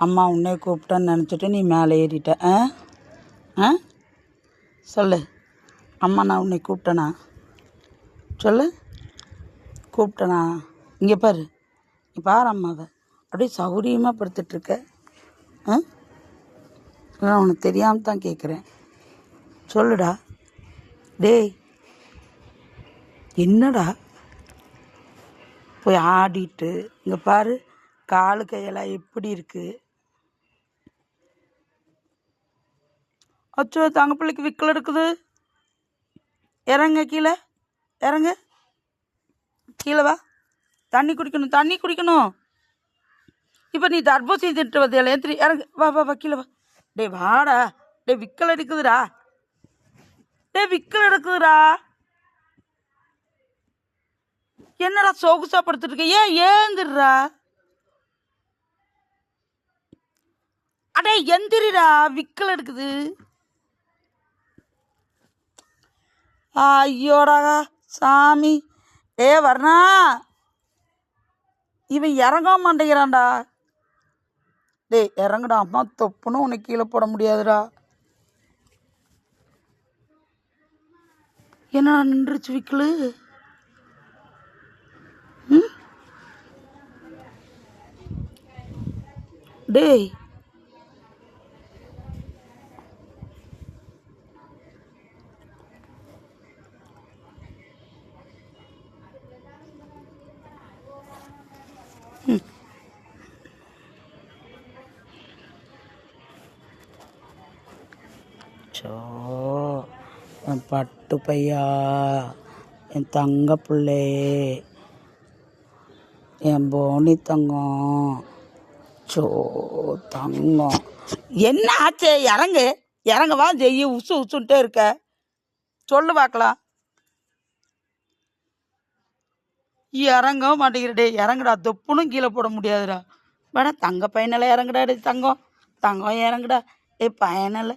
அம்மா உன்னே கூப்பிட்டேன்னு நினச்சிட்டு நீ மேலே ஏறிட்ட. சொல்லு, அம்மா நான் உன்னை கூப்பிட்டேனா? சொல்லு, கூப்பிட்டேனா? இங்கே பாரு, நீ பாரு அம்மாவை அப்படியே சௌரியமாக படுத்துட்ருக்க. நான் உனக்கு தெரியாமல் தான் கேட்குறேன். சொல்லுடா. டேய், என்னடா போய் ஆடிட்டு இங்கே பாரு, காலு கையெல்லாம் எப்படி இருக்கு. அச்சோ, தங்க பிள்ளைக்கு விக்கல் இருக்குது. இறங்க, கீழே இறங்க, கீழே வா. தண்ணி குடிக்கணும், தண்ணி குடிக்கணும். இப்போ நீ தர்பூசணி திட்டு வந்தியால, ஏந்திரி, இறங்கு, வா வா வா, கீழே வா. டே வாடா. டே விக்கல் எடுக்குதுடா. டே விக்கல் எடுக்குதுடா. என்னடா சொகுசா படுத்துட்டு இருக்க? ஏன் ஏந்திரா? அடே எந்திரிடா, விக்கல் எடுக்குது. ஐயோடா சாமி. வர்ணா, இவன் இறங்க மாட்டேங்கிறான்டா. டே இறங்குடா, அம்மா தொப்புன்னு உனக்கு கீழே போட முடியாதுடா. என்னடா நின்றுச்சு விக்கலு? டேய், சோ என் பட்டு பையா, என் தங்க பிள்ளை, என் போனி தங்கம். சோ தங்கம், என்ன ஆச்சு? இறங்கு, இறங்கவா செய்ய. உசு உசுன்ட்டே இருக்க. சொல்லு பார்க்கலாம். இறங்க மாட்டேங்கிறடே. இறங்குடா, தொப்புனும் கீழே போட முடியாதுடா. வேணா தங்க பையனில் இறங்குடா. டே தங்கம், தங்கம் இறங்குடா. டே பையனில்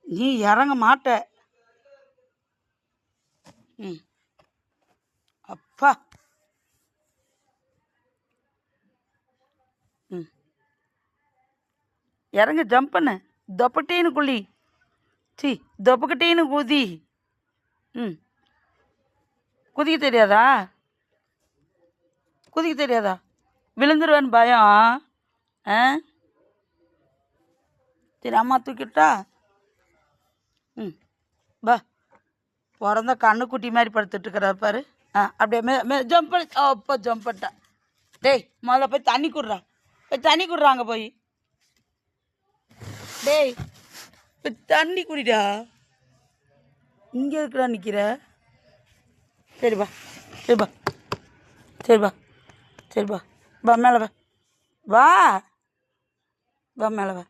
நீ இறங்க மாட்ட. அப்பா. இறங்க, ஜம்ப் பண்ணு. தொப்பட்டேன்னு குழி. சி, தொப்பக்கிட்டேன்னு குதி. குதிக்க தெரியாதா? குதிக்க தெரியாதா? விழுந்துருவேன்னு பயம். சரி, அம்மா தூக்கிட்டா. பா, பிறந்த கண்ணுக்குட்டி மாதிரி படுத்துட்டு இருக்கிறார் பாரு. அப்படியே ஜம்ப் பண்ணி. அப்போ ஜம்ப் பண்ணிட்டா. டேய் முதல்ல போய் தண்ணி குடுறா. போய் தண்ணி குடுறாங்க போய். டேய் போய் தண்ணி குடிடா. இங்கே இருக்கிறா நிற்கிற. சரிப்பா, சரிப்பா, சரிப்பா, சரிப்பா. வா மேலே வா. வா வா மேலே வா.